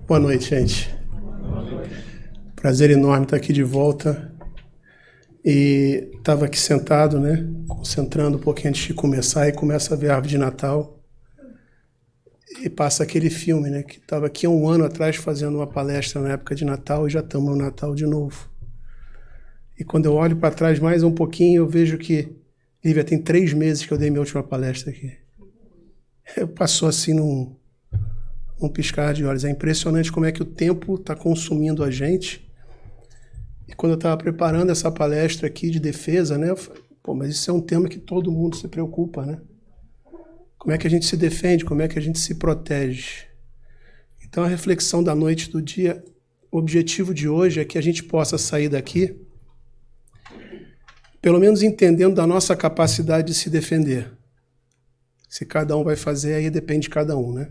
Boa noite, gente. Prazer enorme estar aqui de volta. E estava aqui sentado, né? Concentrando um pouquinho antes de começar, e começa a ver a árvore de Natal. E passa aquele filme, né? Que estava aqui há um ano atrás fazendo uma palestra na época de Natal e já estamos no Natal de novo. E quando eu olho para trás mais um pouquinho, eu vejo que, Lívia, tem 3 meses que eu dei minha última palestra aqui. Passou assim num piscar de olhos. É impressionante como é que o tempo está consumindo a gente. E quando eu estava preparando essa palestra aqui de defesa, né, eu falei, mas isso é um tema que todo mundo se preocupa, né? Como é que a gente se defende, como é que a gente se protege? Então a reflexão da noite do dia, o objetivo de hoje é que a gente possa sair daqui, pelo menos entendendo da nossa capacidade de se defender. Se cada um vai fazer, aí depende de cada um, né?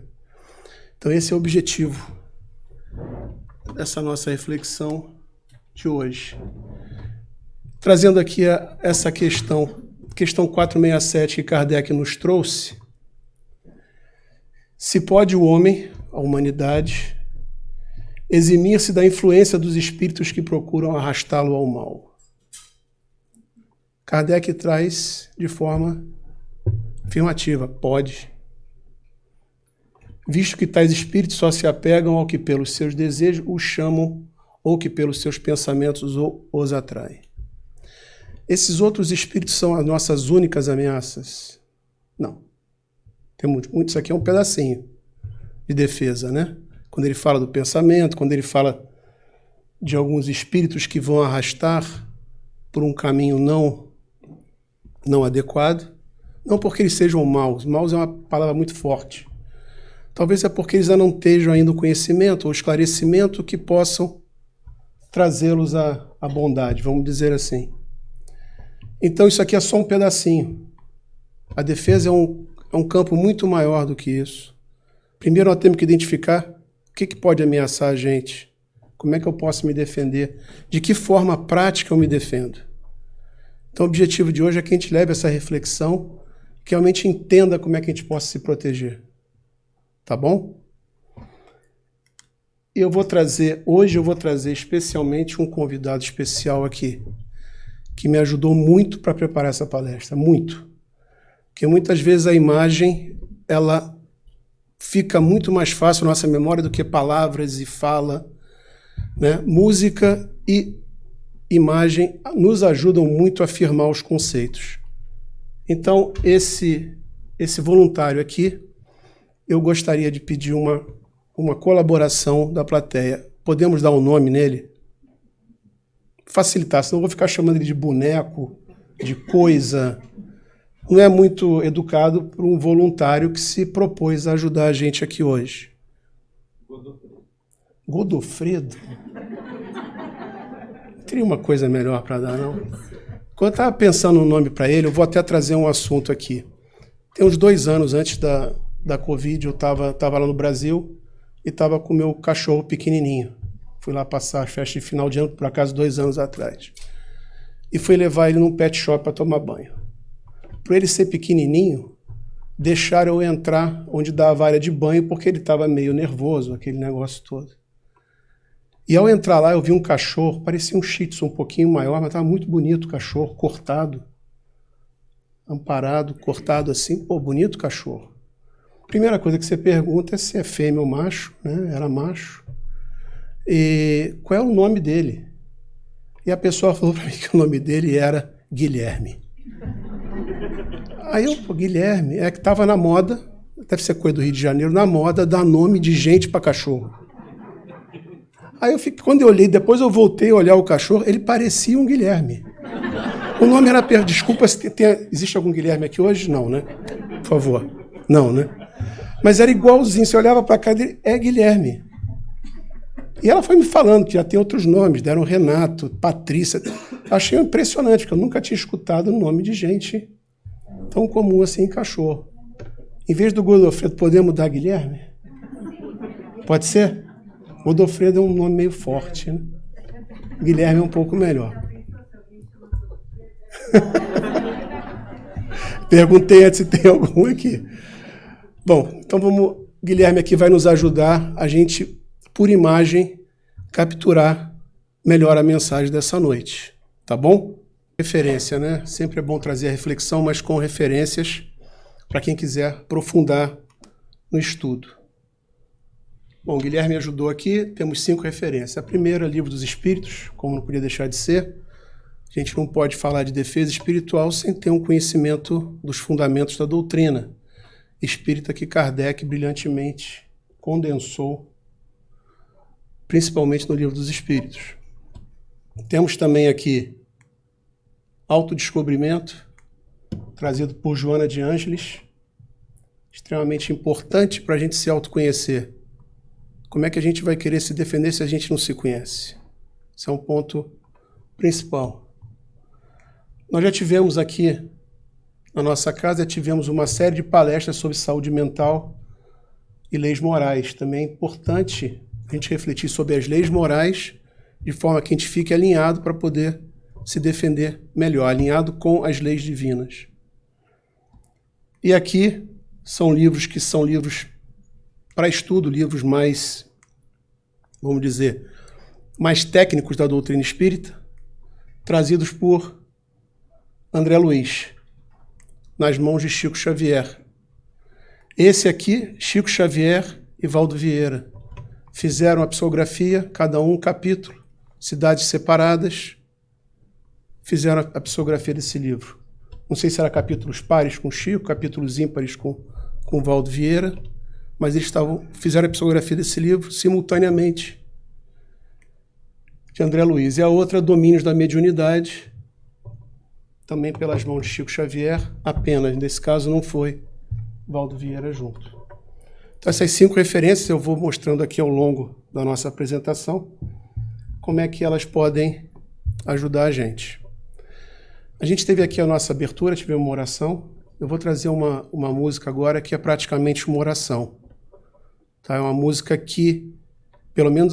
Então esse é o objetivo dessa nossa reflexão de hoje. Trazendo aqui essa questão 467 que Kardec nos trouxe. Se pode o homem, a humanidade, eximir-se da influência dos espíritos que procuram arrastá-lo ao mal? Kardec traz de forma afirmativa, pode. Visto que tais espíritos só se apegam ao que pelos seus desejos os chamam ou que pelos seus pensamentos os atraem. Esses outros espíritos são as nossas únicas ameaças? Não. Tem muito. Isso aqui é um pedacinho de defesa, né? Quando ele fala do pensamento, quando ele fala de alguns espíritos que vão arrastar por um caminho não adequado, não porque eles sejam maus. Maus é uma palavra muito forte. Talvez é porque eles ainda não estejam ainda o conhecimento ou esclarecimento que possam trazê-los à bondade, vamos dizer assim. Então isso aqui é só um pedacinho. A defesa é um campo muito maior do que isso. Primeiro nós temos que identificar o que pode ameaçar a gente. Como é que eu posso me defender? De que forma prática eu me defendo? Então o objetivo de hoje é que a gente leve essa reflexão, que realmente entenda como é que a gente possa se proteger. Tá bom? Hoje eu vou trazer especialmente um convidado especial aqui, que me ajudou muito para preparar essa palestra, muito. Porque muitas vezes a imagem, ela fica muito mais fácil na nossa memória do que palavras e fala, né? Música e imagem nos ajudam muito a afirmar os conceitos. Então, esse voluntário aqui, eu gostaria de pedir uma colaboração da plateia. Podemos dar um nome nele? Facilitar, senão eu vou ficar chamando ele de boneco, de coisa. Não é muito educado para um voluntário que se propôs a ajudar a gente aqui hoje. Godofredo? Não teria uma coisa melhor para dar, não? Quando eu estava pensando no nome para ele, eu vou até trazer um assunto aqui. Tem uns 2 anos antes da Covid, eu estava lá no Brasil e estava com o meu cachorro pequenininho. Fui lá passar a festa de final de ano, por acaso 2 anos atrás. E fui levar ele num pet shop para tomar banho. Por ele ser pequenininho, deixaram eu entrar onde dava a área de banho, porque ele estava meio nervoso, aquele negócio todo. E ao entrar lá, eu vi um cachorro, parecia um shih tzu um pouquinho maior, mas estava muito bonito o cachorro, cortado, amparado, cortado assim. Pô, bonito cachorro. Primeira coisa que você pergunta é se é fêmea ou macho, né? Era macho. E qual é o nome dele? E a pessoa falou para mim que o nome dele era Guilherme. Aí Guilherme, é que estava na moda, deve ser coisa do Rio de Janeiro, na moda dar nome de gente para cachorro. Aí quando eu olhei, depois eu voltei a olhar o cachorro, ele parecia um Guilherme. O nome era, desculpa, existe algum Guilherme aqui hoje? Não, né? Por favor. Não, né? Mas era igualzinho, você olhava para cá dele, é Guilherme. E ela foi me falando que já tem outros nomes, deram Renato, Patrícia. Achei impressionante, porque eu nunca tinha escutado o nome de gente tão comum assim em cachorro. Em vez do Godofredo, podemos dar Guilherme? Pode ser? Godofredo é um nome meio forte, né? Guilherme é um pouco melhor. Perguntei antes se tem algum aqui. Bom, então Guilherme aqui vai nos ajudar a gente por imagem, capturar melhor a mensagem dessa noite. Tá bom? Referência, né? Sempre é bom trazer a reflexão, mas com referências para quem quiser aprofundar no estudo. Bom, Guilherme ajudou aqui, temos 5 referências. A primeira, Livro dos Espíritos, como não podia deixar de ser. A gente não pode falar de defesa espiritual sem ter um conhecimento dos fundamentos da doutrina espírita que Kardec brilhantemente condensou, principalmente no Livro dos Espíritos. Temos também aqui Autodescobrimento, trazido por Joana de Ângeles, extremamente importante para a gente se autoconhecer. Como é que a gente vai querer se defender se a gente não se conhece? Esse é um ponto principal. Nós já tivemos aqui, na nossa casa, tivemos uma série de palestras sobre saúde mental e leis morais. Também é importante a gente refletir sobre as leis morais de forma que a gente fique alinhado para poder se defender melhor, alinhado com as leis divinas. E aqui são livros que são livros para estudo, livros mais, vamos dizer, mais técnicos da doutrina espírita, trazidos por André Luiz, nas mãos de Chico Xavier. Esse aqui, Chico Xavier e Valdo Vieira, fizeram a psicografia, cada um capítulo, cidades separadas, fizeram a psicografia desse livro. Não sei se era capítulos pares com Chico, capítulos ímpares com Valdo Vieira, mas eles fizeram a psicografia desse livro simultaneamente, de André Luiz. E a outra, Domínios da Mediunidade, também pelas mãos de Chico Xavier, apenas. Nesse caso não foi Valdo Vieira junto. Então essas 5 referências eu vou mostrando aqui ao longo da nossa apresentação, como é que elas podem ajudar a gente. A gente teve aqui a nossa abertura, tivemos uma oração. Eu vou trazer uma música agora que é praticamente uma oração. Tá? É uma música que, pelo menos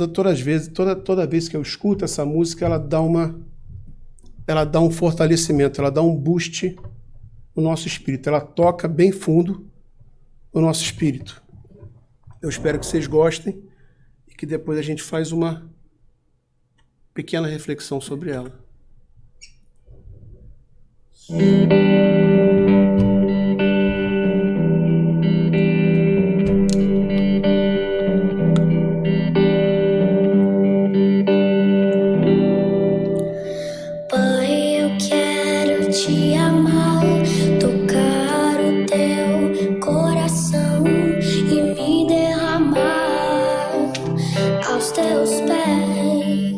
toda vez que eu escuto essa música, ela dá um fortalecimento, ela dá um boost no nosso espírito. Ela toca bem fundo no nosso espírito. Eu espero que vocês gostem e que depois a gente faz uma pequena reflexão sobre ela. Pai, eu quero te amar, tocar o teu coração e me derramar aos teus pés.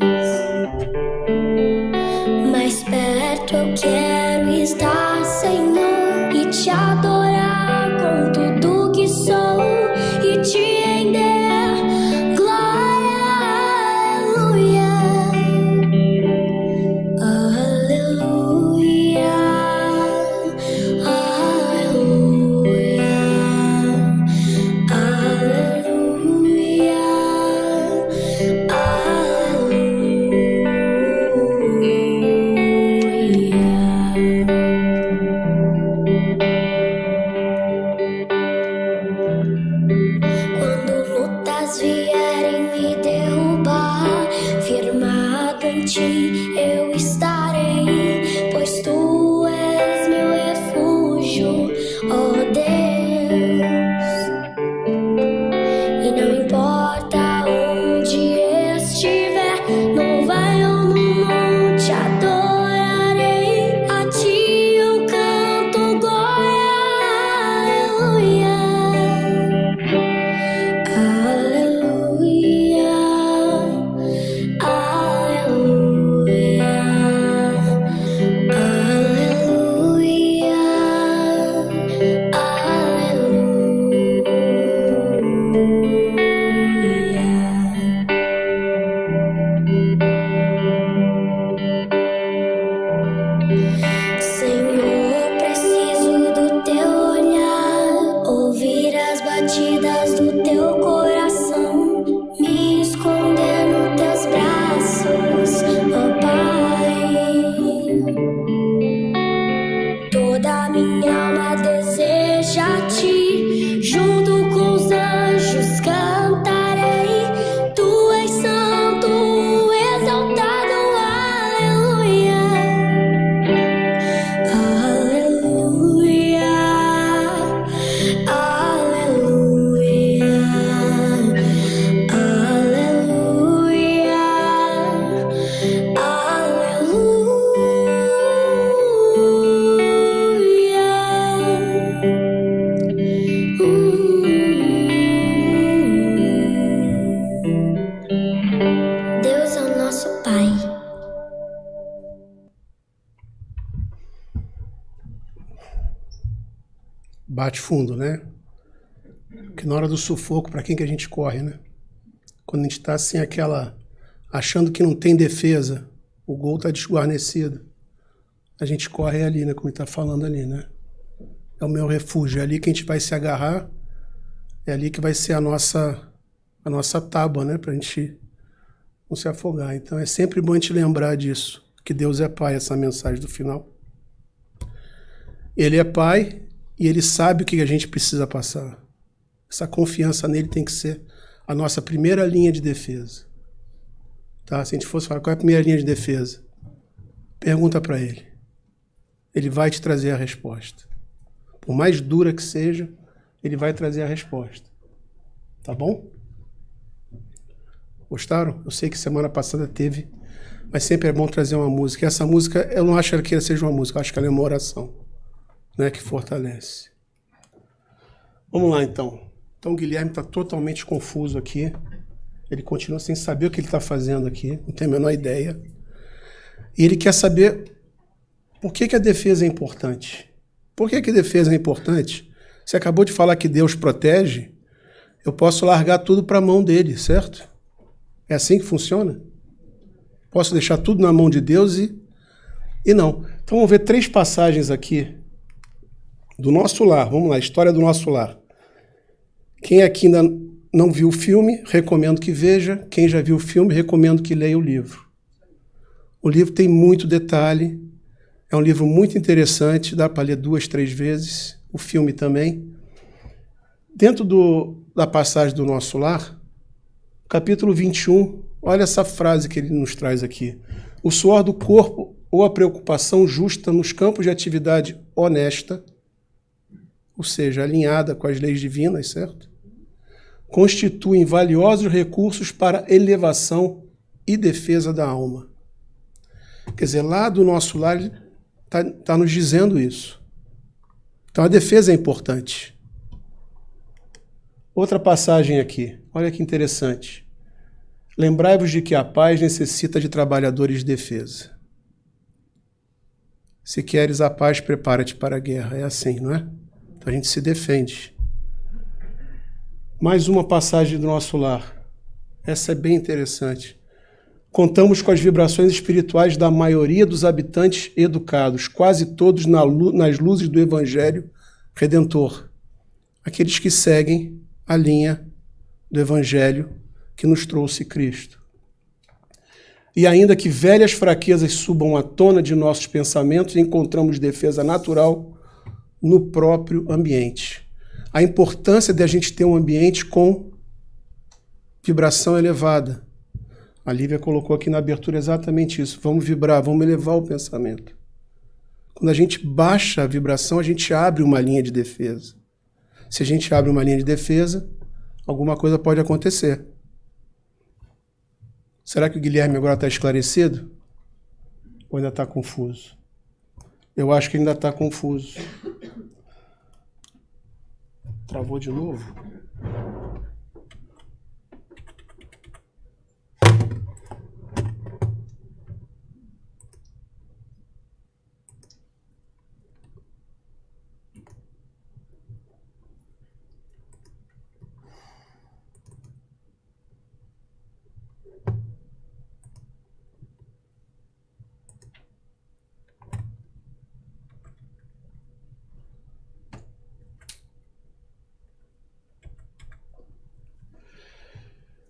Mais perto eu quero estar, Senhor, e te adorar com tudo que sou e te render glória, aleluia, aleluia, aleluia, aleluia, Quando lutas vierem me derrubar, firmado em ti eu estarei, pois tu és meu refúgio, ó Deus. E não importa onde estiver, no vale ou no monte, adorarei a ti, eu canto glória, aleluia, aleluia, aleluia, Senhor, preciso do teu olhar, ouvir as batidas do teu coração, me esconder nos teus braços, ó Pai. Toda minha alma deseja a ti, junto com os anjos cantarei, tu bate fundo, né? Que na hora do sufoco, para quem que a gente corre, né? Quando a gente está assim, achando que não tem defesa, o gol está desguarnecido, a gente corre ali, né? Como ele está falando ali, né? É o meu refúgio, é ali que a gente vai se agarrar, é ali que vai ser a nossa tábua, né? Para a gente não se afogar. Então é sempre bom a gente lembrar disso, que Deus é Pai, essa mensagem do final. Ele é Pai e Ele sabe o que a gente precisa passar. Essa confiança nele tem que ser a nossa primeira linha de defesa. Tá? Se a gente fosse falar qual é a primeira linha de defesa, pergunta para ele. Ele vai te trazer a resposta. Por mais dura que seja, ele vai trazer a resposta. Tá bom? Gostaram? Eu sei que semana passada teve, mas sempre é bom trazer uma música. E essa música, eu não acho que ela seja uma música, eu acho que ela é uma oração, né, que fortalece. Vamos lá, então. Então o Guilherme está totalmente confuso aqui. Ele continua sem saber o que ele está fazendo aqui, não tem a menor ideia. E ele quer saber por que a defesa é importante. Por que a defesa é importante? Você acabou de falar que Deus protege, eu posso largar tudo para a mão dele, certo? É assim que funciona? Posso deixar tudo na mão de Deus e não. Então vamos ver 3 passagens aqui do nosso lar. Vamos lá, história do nosso lar. Quem aqui ainda não viu o filme, recomendo que veja. Quem já viu o filme, recomendo que leia o livro. O livro tem muito detalhe, é um livro muito interessante, dá para ler 2, 3 vezes, o filme também. Dentro da passagem do nosso lar, capítulo 21, olha essa frase que ele nos traz aqui. O suor do corpo ou a preocupação justa nos campos de atividade honesta, ou seja, alinhada com as leis divinas, certo? Constituem valiosos recursos para elevação e defesa da alma. Quer dizer, lá do nosso lar, ele está nos dizendo isso. Então, a defesa é importante. Outra passagem aqui, olha que interessante. Lembrai-vos de que a paz necessita de trabalhadores de defesa. Se queres a paz, prepara-te para a guerra. É assim, não é? Então, a gente se defende. Mais uma passagem do nosso lar. Essa é bem interessante. Contamos com as vibrações espirituais da maioria dos habitantes educados, quase todos nas luzes do Evangelho Redentor. Aqueles que seguem a linha do Evangelho que nos trouxe Cristo. E ainda que velhas fraquezas subam à tona de nossos pensamentos, encontramos defesa natural no próprio ambiente. A importância de a gente ter um ambiente com vibração elevada. A Lívia colocou aqui na abertura exatamente isso. Vamos vibrar, vamos elevar o pensamento. Quando a gente baixa a vibração, a gente abre uma linha de defesa. Se a gente abre uma linha de defesa, alguma coisa pode acontecer. Será que o Guilherme agora está esclarecido? Ou ainda está confuso? Eu acho que ainda está confuso. Travou de novo?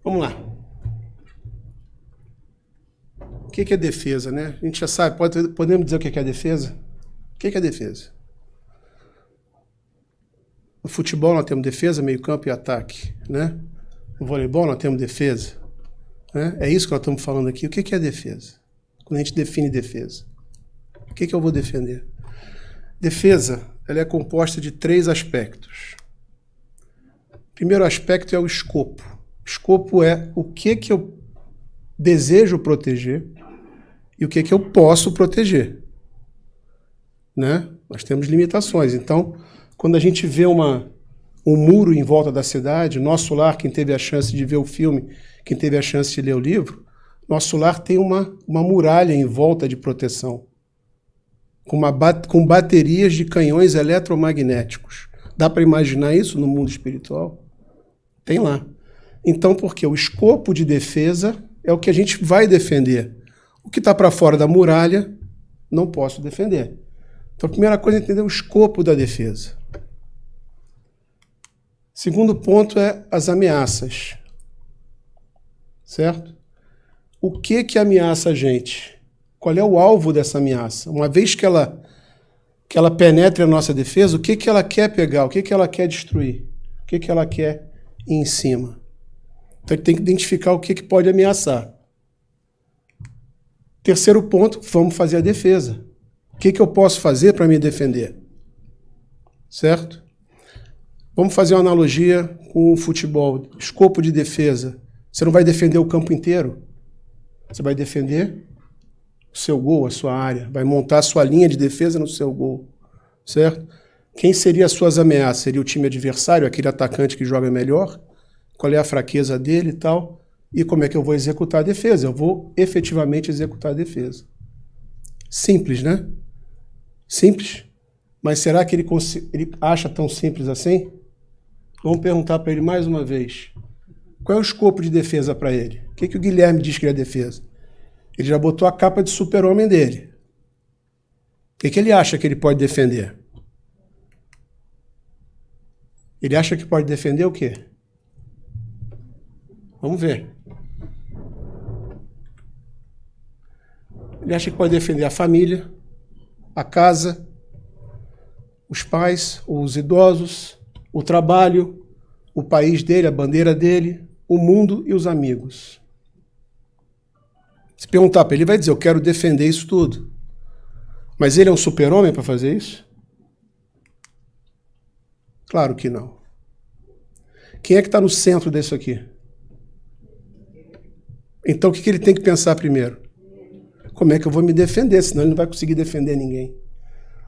Vamos lá. O que é defesa, né? A gente já sabe, podemos dizer o que é defesa? O que é defesa? No futebol nós temos defesa, meio campo e ataque, né? No voleibol nós temos defesa, né? É isso que nós estamos falando aqui. O que é defesa? Quando a gente define defesa. O que eu vou defender? Defesa, ela é composta de 3 aspectos. O primeiro aspecto é o escopo. O escopo é o que eu desejo proteger e o que eu posso proteger, né? Nós temos limitações. Então, quando a gente vê um muro em volta da cidade, nosso lar, quem teve a chance de ver o filme, quem teve a chance de ler o livro, nosso lar tem uma muralha em volta de proteção, com baterias de canhões eletromagnéticos. Dá para imaginar isso no mundo espiritual? Tem lá. Então, porque o escopo de defesa é o que a gente vai defender. O que está para fora da muralha, não posso defender. Então, a primeira coisa é entender o escopo da defesa. Segundo ponto é as ameaças. Certo? O que ameaça a gente? Qual é o alvo dessa ameaça? Uma vez que ela penetre a nossa defesa, o que ela quer pegar? O que ela quer destruir? O que ela quer ir em cima? Então, tem que identificar o que pode ameaçar. Terceiro ponto, vamos fazer a defesa. O que eu posso fazer para me defender? Certo? Vamos fazer uma analogia com o futebol. Escopo de defesa. Você não vai defender o campo inteiro. Você vai defender o seu gol, a sua área. Vai montar a sua linha de defesa no seu gol. Certo? Quem seria as suas ameaças? Seria o time adversário, aquele atacante que joga melhor? Qual é a fraqueza dele e tal? E como é que eu vou executar a defesa? Eu vou efetivamente executar a defesa. Simples, né? Simples. Mas será que ele acha tão simples assim? Vamos perguntar para ele mais uma vez. Qual é o escopo de defesa para ele? O que o Guilherme diz que é defesa? Ele já botou a capa de super-homem dele. O que ele acha que ele pode defender? Ele acha que pode defender o quê? Vamos ver. Ele acha que pode defender a família, a casa, os pais, os idosos, o trabalho, o país dele, a bandeira dele, o mundo e os amigos. Se perguntar para ele, ele vai dizer, eu quero defender isso tudo. Mas ele é um super-homem para fazer isso? Claro que não. Quem é que está no centro disso aqui? Então, o que ele tem que pensar primeiro? Como é que eu vou me defender? Senão ele não vai conseguir defender ninguém.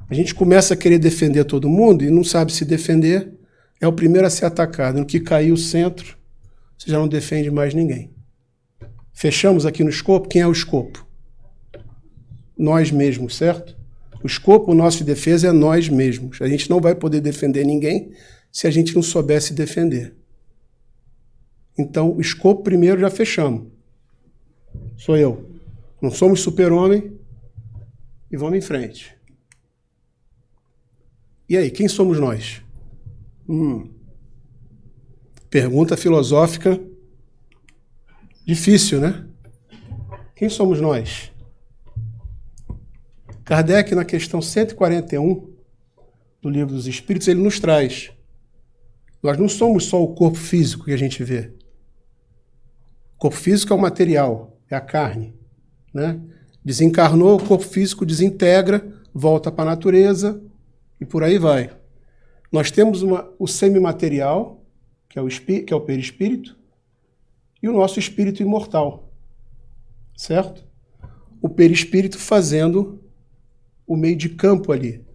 A gente começa a querer defender todo mundo e não sabe se defender, é o primeiro a ser atacado. No que cair o centro, você já não defende mais ninguém. Fechamos aqui no escopo. Quem é o escopo? Nós mesmos, certo? O escopo nosso de defesa é nós mesmos. A gente não vai poder defender ninguém se a gente não souber se defender. Então, o escopo primeiro já fechamos. Sou eu. Não somos super-homem e vamos em frente. E aí, quem somos nós? Pergunta filosófica difícil, né? Quem somos nós? Kardec, na questão 141 do Livro dos Espíritos, ele nos traz. Nós não somos só o corpo físico que a gente vê. O corpo físico é o material, é a carne, né? Desencarnou, o corpo físico desintegra, volta para a natureza e por aí vai. Nós temos o semimaterial, que é o perispírito, e o nosso espírito imortal, certo? O perispírito fazendo o meio de campo ali.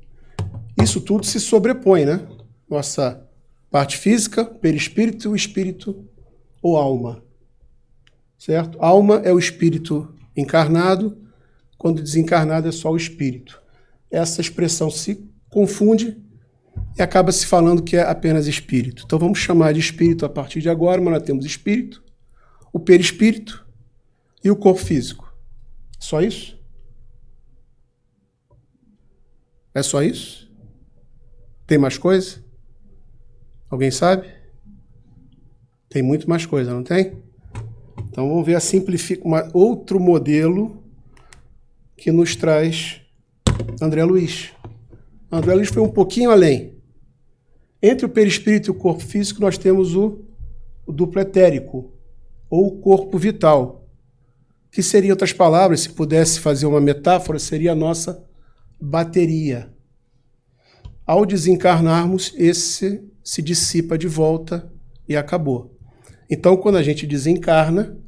Isso tudo se sobrepõe, né? Nossa parte física, perispírito, espírito ou alma, certo? Alma é o espírito encarnado, quando desencarnado é só o espírito. Essa expressão se confunde e acaba se falando que é apenas espírito. Então vamos chamar de espírito a partir de agora, mas nós temos espírito, o perispírito e o corpo físico. Só isso? É só isso? Tem mais coisa? Alguém sabe? Tem muito mais coisa, não tem? Então vamos ver outro modelo que nos traz André Luiz. André Luiz foi um pouquinho além. Entre o perispírito e o corpo físico, nós temos o duplo etérico, ou o corpo vital, que seria, em outras palavras, se pudesse fazer uma metáfora, seria a nossa bateria. Ao desencarnarmos, esse se dissipa de volta e acabou. Então, quando a gente desencarna,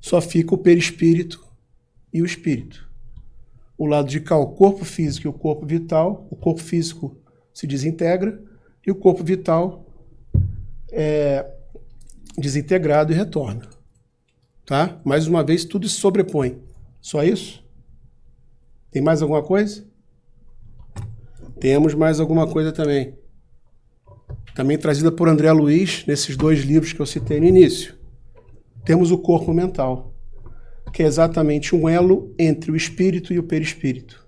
só fica o perispírito e o espírito. O lado de cá, o corpo físico e o corpo vital, o corpo físico se desintegra e o corpo vital é desintegrado e retorna. Tá? Mais uma vez, tudo se sobrepõe. Só isso? Tem mais alguma coisa? Temos mais alguma coisa também. também trazida por André Luiz, nesses 2 livros que eu citei no início. Temos o corpo mental, que é exatamente um elo entre o espírito e o perispírito.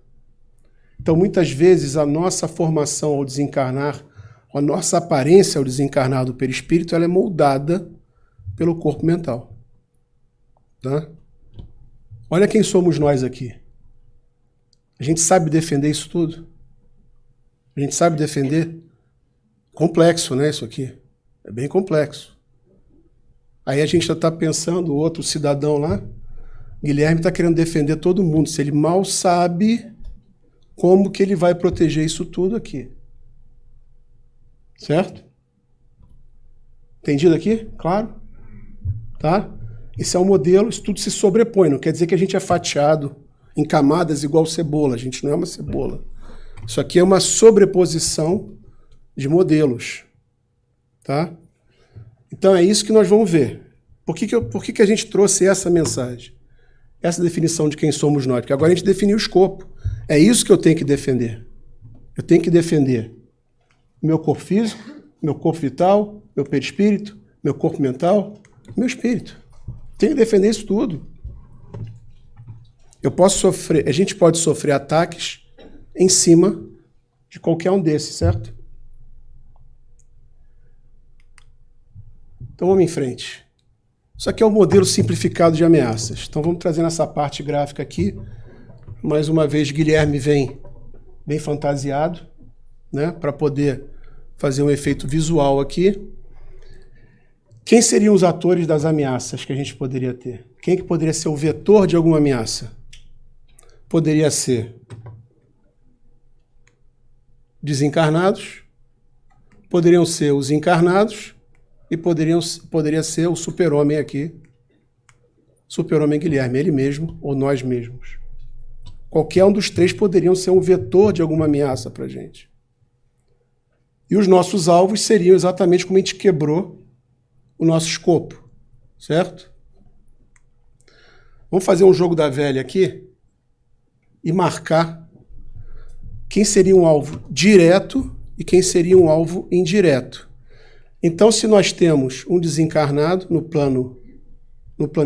Então, muitas vezes, a nossa formação ao desencarnar, a nossa aparência ao desencarnar do perispírito, ela é moldada pelo corpo mental. Tá? Olha quem somos nós aqui. A gente sabe defender isso tudo? A gente sabe defender? Complexo, né, isso aqui? É bem complexo. Aí a gente já está pensando, o outro cidadão lá, Guilherme está querendo defender todo mundo, se ele mal sabe como que ele vai proteger isso tudo aqui. Certo? Entendido aqui? Claro? Tá? Esse é um modelo, isso tudo se sobrepõe, não quer dizer que a gente é fatiado em camadas igual cebola, a gente não é uma cebola. Isso aqui é uma sobreposição de modelos. Tá? Então é isso que nós vamos ver. Por que a gente trouxe essa mensagem? Essa definição de quem somos nós? Porque agora a gente definiu o escopo. É isso que eu tenho que defender. Eu tenho que defender meu corpo físico, meu corpo vital, meu perispírito, meu corpo mental, meu espírito. Tenho que defender isso tudo. A gente pode sofrer ataques em cima de qualquer um desses, certo? Então vamos em frente. Isso aqui é um modelo simplificado de ameaças. Então vamos trazer nessa parte gráfica aqui. Mais uma vez, Guilherme vem bem fantasiado, né, para poder fazer um efeito visual aqui. Quem seriam os atores das ameaças que a gente poderia ter? Quem que poderia ser o vetor de alguma ameaça? Poderia ser desencarnados, poderiam ser os encarnados e poderia ser o super-homem aqui, super-homem Guilherme, ele mesmo ou nós mesmos. Qualquer um dos 3 poderiam ser um vetor de alguma ameaça para a gente. E os nossos alvos seriam exatamente como a gente quebrou o nosso escopo, certo? Vamos fazer um jogo da velha aqui e marcar quem seria um alvo direto e quem seria um alvo indireto. Então, se nós temos um desencarnado no plano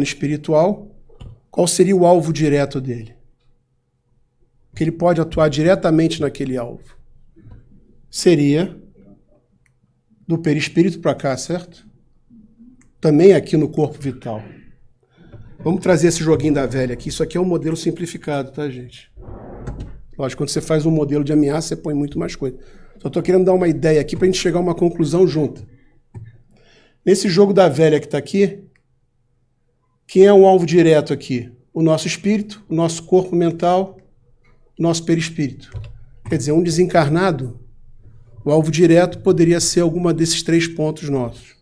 espiritual, qual seria o alvo direto dele? Que ele pode atuar diretamente naquele alvo. Seria do perispírito para cá, certo? Também aqui no corpo vital. Vamos trazer esse joguinho da velha aqui. Isso aqui é um modelo simplificado, tá, gente? Lógico, quando você faz um modelo de ameaça, você põe muito mais coisa. Só estou querendo dar uma ideia aqui para a gente chegar a uma conclusão junta. Nesse jogo da velha que está aqui, quem é um alvo direto aqui? O nosso espírito, o nosso corpo mental, o nosso perispírito. Quer dizer, um desencarnado, o alvo direto poderia ser alguma desses 3 pontos nossos.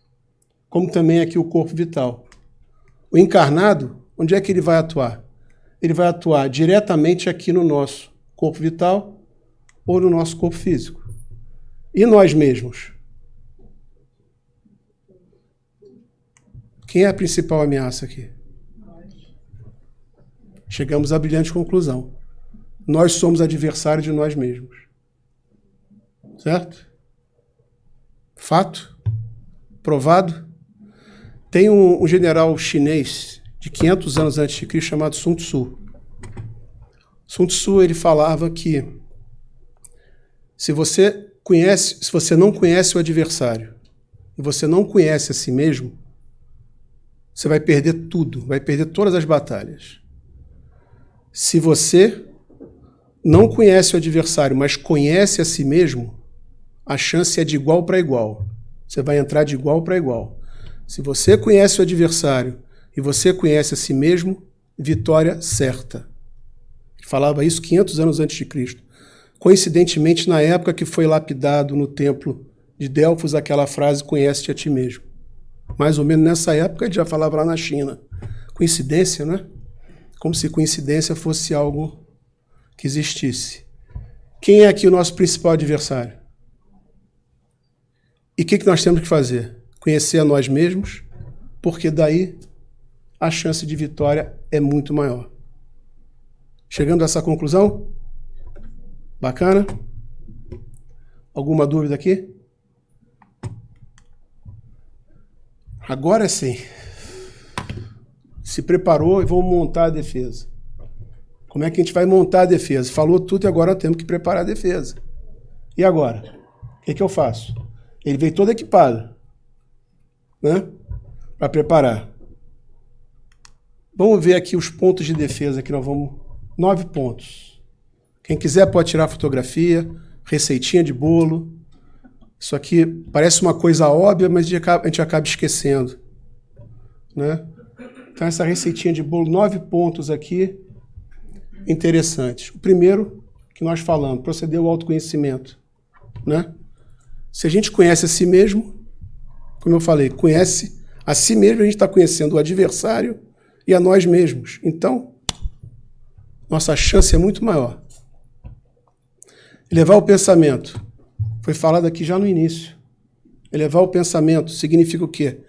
Como também aqui o corpo vital. O encarnado, onde é que ele vai atuar? Ele vai atuar diretamente aqui no nosso corpo vital ou no nosso corpo físico. E nós mesmos? Quem é a principal ameaça aqui? Chegamos à brilhante conclusão. Nós somos adversários de nós mesmos. Certo? Fato? Provado? Tem um general chinês de 500 anos antes de Cristo chamado Sun Tzu. Sun Tzu, ele falava que se você não conhece o adversário e você não conhece a si mesmo, você vai perder tudo, vai perder todas as batalhas. Se você não conhece o adversário, mas conhece a si mesmo, a chance é de igual para igual. Você vai entrar de igual para igual. Se você conhece o adversário e você conhece a si mesmo, vitória certa. Ele falava isso 500 anos antes de Cristo. Coincidentemente, na época que foi lapidado no templo de Delfos aquela frase, conhece-te a ti mesmo. Mais ou menos nessa época ele já falava lá na China. Coincidência, né? Como se coincidência fosse algo que existisse. Quem é aqui o nosso principal adversário? E o que nós temos que fazer? Conhecer a nós mesmos, porque daí a chance de vitória é muito maior. Chegando a essa conclusão? Bacana? Alguma dúvida aqui? Agora sim. Se preparou e vamos montar a defesa. Como é que a gente vai montar a defesa? Falou tudo e agora temos que preparar a defesa. E agora? O que eu faço? Ele veio todo equipado, né? Para preparar. Vamos ver aqui os pontos de defesa que nós vamos... 9 pontos. Quem quiser pode tirar fotografia, receitinha de bolo. Isso aqui parece uma coisa óbvia, mas a gente acaba esquecendo, né? Então essa receitinha de bolo, 9 pontos aqui interessantes. O primeiro que nós falamos, proceder ao autoconhecimento, né? Se a gente conhece a si mesmo, como eu falei, conhece a si mesmo, a gente está conhecendo o adversário e a nós mesmos. Então, nossa chance é muito maior. Elevar o pensamento. Foi falado aqui já no início. Elevar o pensamento significa o quê?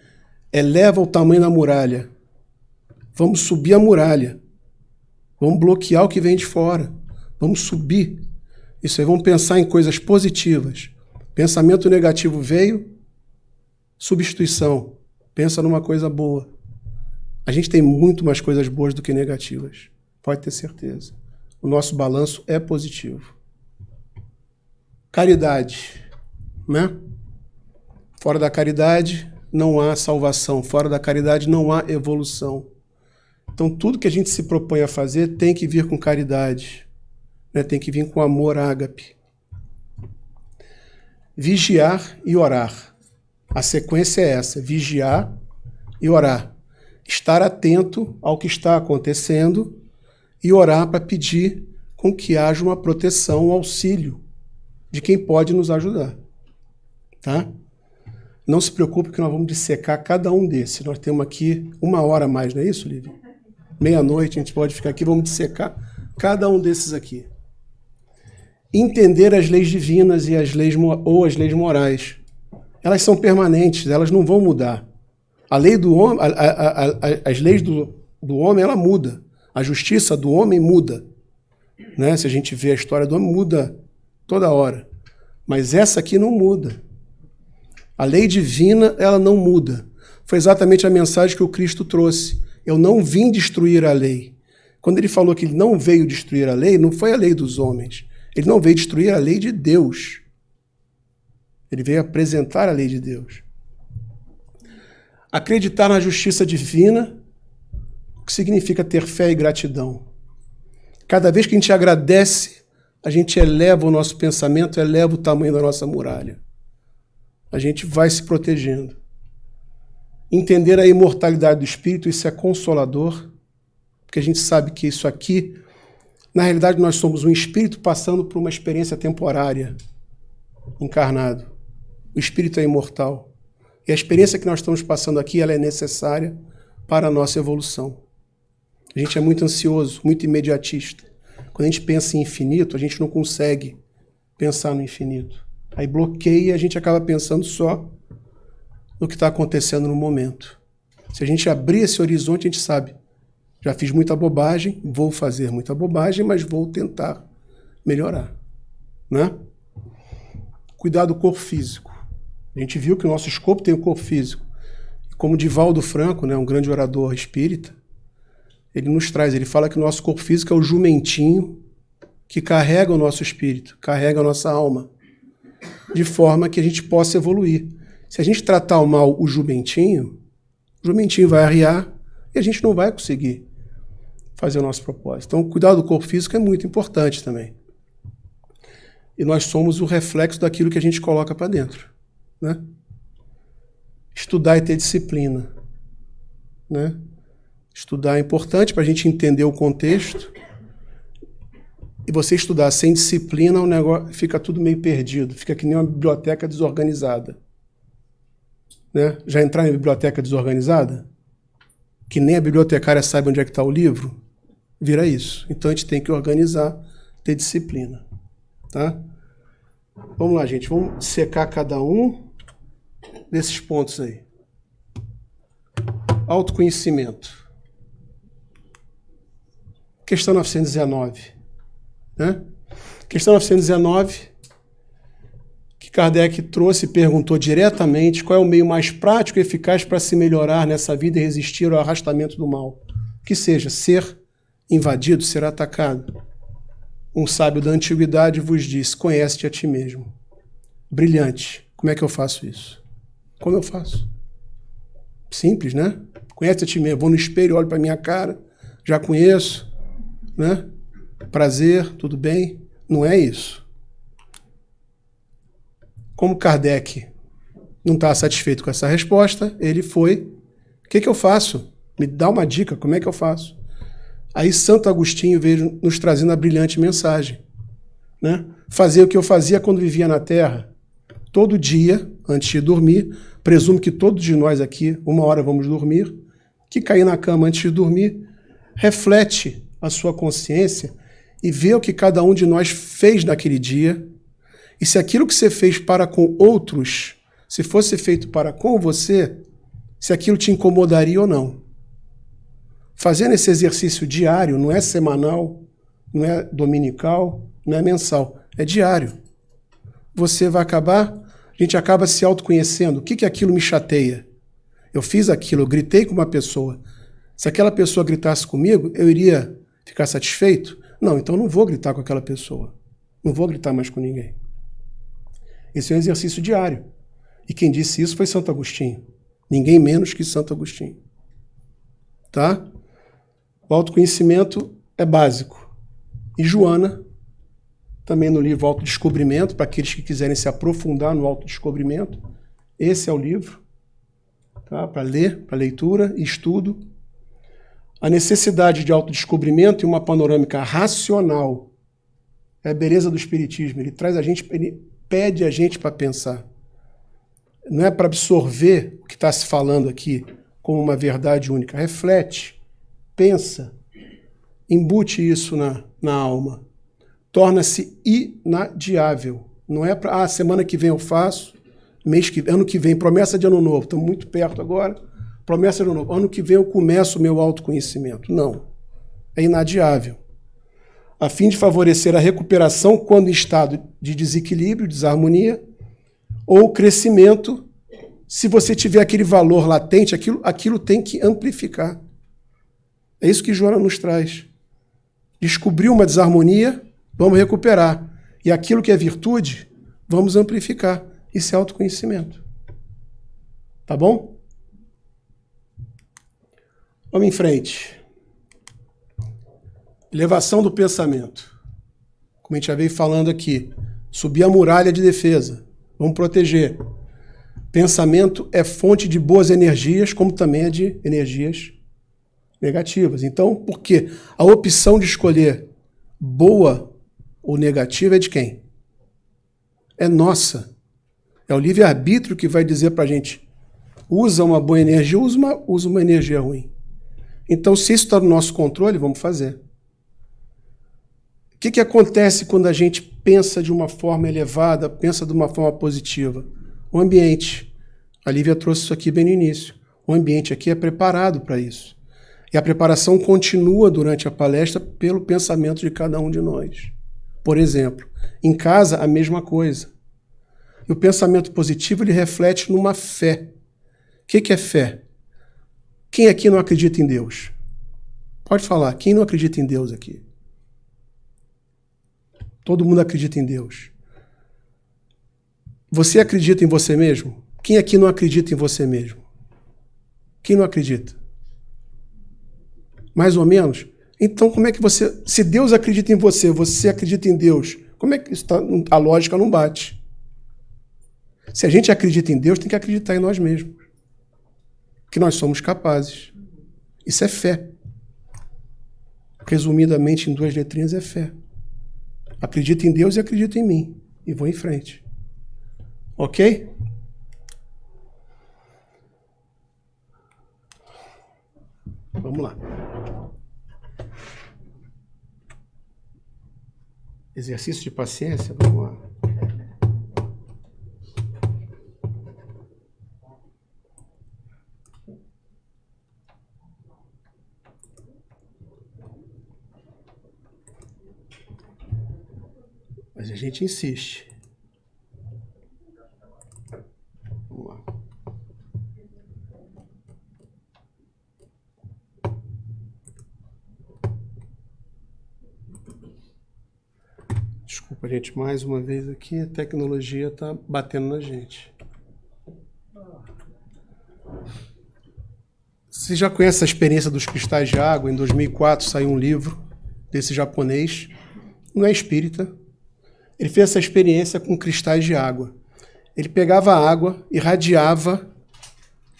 Eleva o tamanho da muralha. Vamos subir a muralha. Vamos bloquear o que vem de fora. Vamos subir. Isso aí, vamos pensar em coisas positivas. Pensamento negativo veio, substituição. Pensa numa coisa boa. A gente tem muito mais coisas boas do que negativas. Pode ter certeza. O nosso balanço é positivo. Caridade, né? Fora da caridade não há salvação. Fora da caridade não há evolução. Então tudo que a gente se propõe a fazer tem que vir com caridade, né? Tem que vir com amor ágape. Vigiar e orar. A sequência é essa: vigiar e orar. Estar atento ao que está acontecendo e orar para pedir com que haja uma proteção, um auxílio de quem pode nos ajudar. Tá? Não se preocupe que nós vamos dissecar cada um desses. Nós temos aqui 1 hora a mais, não é isso, Lívia? Meia-noite a gente pode ficar aqui, vamos dissecar cada um desses aqui. Entender as leis divinas e as leis morais. Elas são permanentes, elas não vão mudar. A lei do homem, as leis do homem, ela muda. A justiça do homem muda. Né? Se a gente vê a história do homem, muda toda hora. Mas essa aqui não muda. A lei divina, ela não muda. Foi exatamente a mensagem que o Cristo trouxe. Eu não vim destruir a lei. Quando ele falou que ele não veio destruir a lei, não foi a lei dos homens. Ele não veio destruir a lei de Deus. Ele veio apresentar a lei de Deus. Acreditar na justiça divina, o que significa ter fé e gratidão. Cada vez que a gente agradece, a gente eleva o nosso pensamento, eleva o tamanho da nossa muralha. A gente vai se protegendo. Entender a imortalidade do espírito, isso é consolador, porque a gente sabe que isso aqui, na realidade, nós somos um espírito passando por uma experiência temporária, encarnado. O espírito é imortal. E a experiência que nós estamos passando aqui, ela é necessária para a nossa evolução. A gente é muito ansioso, muito imediatista. Quando a gente pensa em infinito, a gente não consegue pensar no infinito. Aí bloqueia e a gente acaba pensando só no que está acontecendo no momento. Se a gente abrir esse horizonte, a gente sabe, já fiz muita bobagem, vou fazer muita bobagem, mas vou tentar melhorar. Né? Cuidar do corpo físico. A gente viu que o nosso escopo tem o corpo físico. Como Divaldo Franco, né, um grande orador espírita, ele nos traz, ele fala que o nosso corpo físico é o jumentinho que carrega o nosso espírito, carrega a nossa alma, de forma que a gente possa evoluir. Se a gente tratar mal o jumentinho vai arriar e a gente não vai conseguir fazer o nosso propósito. Então, cuidar do corpo físico é muito importante também. E nós somos o reflexo daquilo que a gente coloca para dentro. Né? Estudar e ter disciplina. Né? Estudar é importante para a gente entender o contexto. E você estudar sem disciplina, o negócio fica tudo meio perdido. Fica que nem uma biblioteca desorganizada. Né? Já entrar em biblioteca desorganizada? Que nem a bibliotecária saiba onde é que está o livro? Vira isso. Então a gente tem que organizar, ter disciplina. Tá? Vamos lá, gente. Vamos secar cada um desses pontos aí. Autoconhecimento. Questão 919. Né? Questão 919, que que Kardec trouxe e perguntou diretamente qual é o meio mais prático e eficaz para se melhorar nessa vida e resistir ao arrastamento do mal. Que seja ser invadido, ser atacado. Um sábio da antiguidade vos disse: conhece-te a ti mesmo. Brilhante. Como é que eu faço isso? Como eu faço? Simples, né? Conhece a ti mesmo. Vou no espelho, olho para minha cara, já conheço, né? Prazer, tudo bem? Não é isso. Como Kardec não está satisfeito com essa resposta, ele foi: o que eu faço? Me dá uma dica, como é que eu faço? Aí Santo Agostinho veio nos trazendo a brilhante mensagem, né? Fazer o que eu fazia quando vivia na Terra. Todo dia, antes de dormir, presumo que todos de nós aqui, 1 hora vamos dormir, que cair na cama antes de dormir, reflete a sua consciência e vê o que cada um de nós fez naquele dia, e se aquilo que você fez para com outros, se fosse feito para com você, se aquilo te incomodaria ou não. Fazendo esse exercício diário, não é semanal, não é dominical, não é mensal, é diário. Você vai acabar, a gente acaba se autoconhecendo. O que aquilo me chateia? Eu fiz aquilo, eu gritei com uma pessoa. Se aquela pessoa gritasse comigo, eu iria ficar satisfeito? Não, então eu não vou gritar com aquela pessoa. Não vou gritar mais com ninguém. Esse é um exercício diário. E quem disse isso foi Santo Agostinho. Ninguém menos que Santo Agostinho. Tá? O autoconhecimento é básico. E Joana, também no livro Autodescobrimento, para aqueles que quiserem se aprofundar no autodescobrimento, esse é o livro, tá? Para ler, para leitura e estudo. A necessidade de autodescobrimento e uma panorâmica racional é a beleza do Espiritismo. Ele traz a gente, ele pede a gente para pensar. Não é para absorver o que está se falando aqui como uma verdade única. Reflete, pensa, embute isso na alma. Torna-se inadiável. Não é para, semana que vem eu faço, ano que vem, promessa de ano novo, estamos muito perto agora, promessa de ano novo, ano que vem eu começo o meu autoconhecimento. Não, é inadiável. A fim de favorecer a recuperação quando em estado de desequilíbrio, desarmonia, ou crescimento, se você tiver aquele valor latente, aquilo tem que amplificar. É isso que Joana nos traz. Descobriu uma desarmonia, vamos recuperar. E aquilo que é virtude, vamos amplificar. Isso é autoconhecimento. Tá bom? Vamos em frente. Elevação do pensamento. Como a gente já veio falando aqui. Subir a muralha de defesa. Vamos proteger. Pensamento é fonte de boas energias, como também é de energias negativas. Então, por quê? A opção de escolher boa ou negativa é de quem? É nossa. É o livre-arbítrio que vai dizer para a gente: usa uma boa energia, usa uma energia ruim. Então, se isso está no nosso controle, vamos fazer. O que acontece quando a gente pensa de uma forma elevada, pensa de uma forma positiva? O ambiente. A Lívia trouxe isso aqui bem no início. O ambiente aqui é preparado para isso. E a preparação continua durante a palestra pelo pensamento de cada um de nós. Por exemplo, em casa, a mesma coisa. E o pensamento positivo, ele reflete numa fé. O que é fé? Quem aqui não acredita em Deus? Pode falar, quem não acredita em Deus aqui? Todo mundo acredita em Deus. Você acredita em você mesmo? Quem aqui não acredita em você mesmo? Quem não acredita? Mais ou menos? Então, como é que você... Se Deus acredita em você, você acredita em Deus, como é que isso tá, a lógica não bate? Se a gente acredita em Deus, tem que acreditar em nós mesmos. Que nós somos capazes. Isso é fé. Resumidamente, em 2 letrinhas, é fé. Acredito em Deus e acredito em mim. E vou em frente. Ok? Vamos lá. Exercício de paciência, vamos lá. Mas a gente insiste. gente, mais uma vez aqui, a tecnologia está batendo na gente. Você já conhece a experiência dos cristais de água? Em 2004 saiu um livro desse japonês, não é espírita. Ele fez essa experiência com cristais de água. Ele pegava a água, irradiava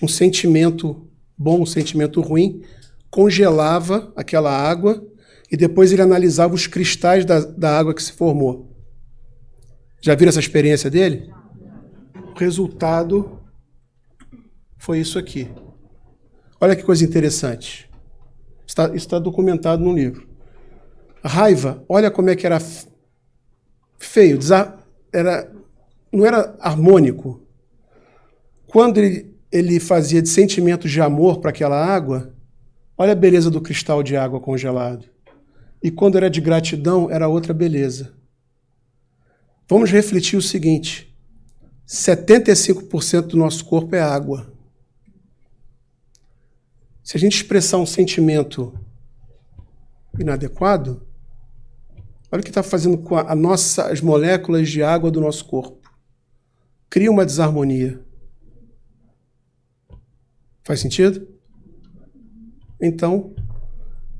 um sentimento bom, um sentimento ruim, congelava aquela água e depois ele analisava os cristais da água que se formou. Já viram essa experiência dele? O resultado foi isso aqui. Olha que coisa interessante. Isso está documentado no livro. A raiva, olha como é que era feio, não era harmônico. Quando ele fazia de sentimentos de amor para aquela água, olha a beleza do cristal de água congelado. E quando era de gratidão, era outra beleza. Vamos refletir o seguinte: 75% do nosso corpo é água. Se a gente expressar um sentimento inadequado, olha o que está fazendo com as moléculas de água do nosso corpo. Cria uma desarmonia. Faz sentido? Então,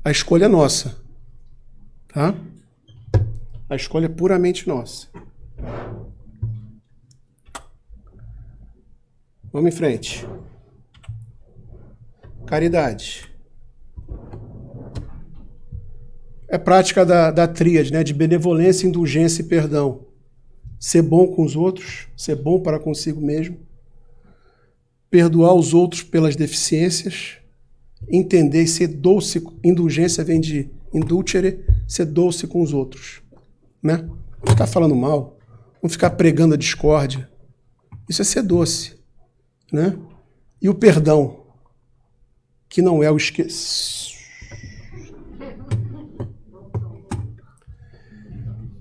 a escolha é nossa. Tá? A escolha é puramente nossa. Vamos em frente. Caridade. É prática da tríade, né? De benevolência, indulgência e perdão. Ser bom com os outros, ser bom para consigo mesmo, perdoar os outros pelas deficiências, entender e ser doce. Indulgência vem de indulcere, ser doce com os outros. Né? Não ficar falando mal, não ficar pregando a discórdia. Isso é ser doce. Né? E o perdão, que não é o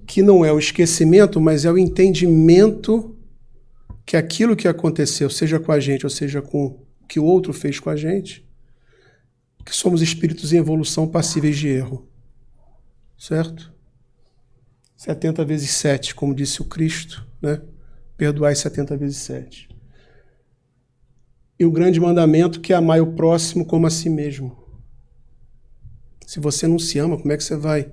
que não é o esquecimento, mas é o entendimento que aquilo que aconteceu, seja com a gente ou seja com o que o outro fez com a gente, que somos espíritos em evolução passíveis de erro. Certo? 70 vezes 7, como disse o Cristo, né? Perdoai 70 vezes 7. E o grande mandamento que é amar o próximo como a si mesmo. Se você não se ama, como é que você vai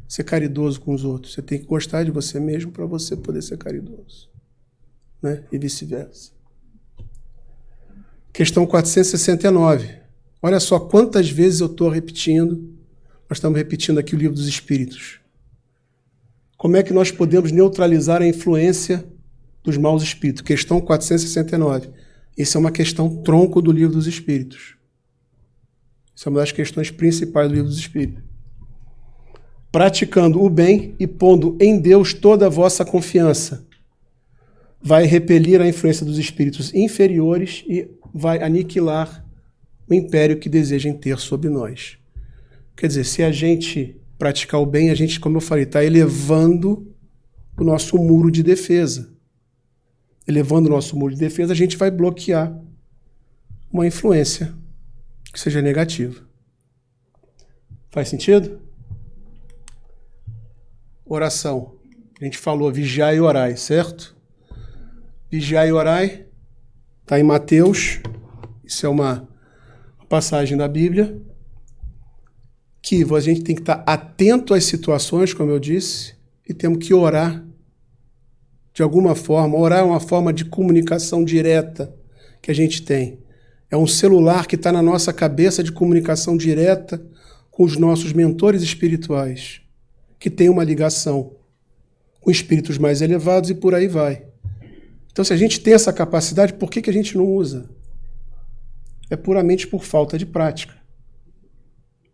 ser caridoso com os outros? Você tem que gostar de você mesmo para você poder ser caridoso. Né? E vice-versa. Questão 469. Olha só quantas vezes eu estou repetindo. Nós estamos repetindo aqui o Livro dos Espíritos. Como é que nós podemos neutralizar a influência dos maus espíritos? Questão 469. Essa é uma questão tronco do Livro dos Espíritos. Essa é uma das questões principais do Livro dos Espíritos. Praticando o bem e pondo em Deus toda a vossa confiança, vai repelir a influência dos espíritos inferiores e vai aniquilar o império que desejem ter sobre nós. Quer dizer, se a gente praticar o bem, a gente, como eu falei, está elevando o nosso muro de defesa. Elevando o nosso muro de defesa, a gente vai bloquear uma influência que seja negativa. Faz sentido? Oração. A gente falou vigiai e orai, certo? Vigiai e orai. Está em Mateus. Isso é uma passagem da Bíblia. Que a gente tem que estar atento às situações, como eu disse, e temos que orar de alguma forma. Orar é uma forma de comunicação direta que a gente tem. É um celular que está na nossa cabeça de comunicação direta com os nossos mentores espirituais, que tem uma ligação com espíritos mais elevados e por aí vai. Então, se a gente tem essa capacidade, por que a gente não usa? É puramente por falta de prática.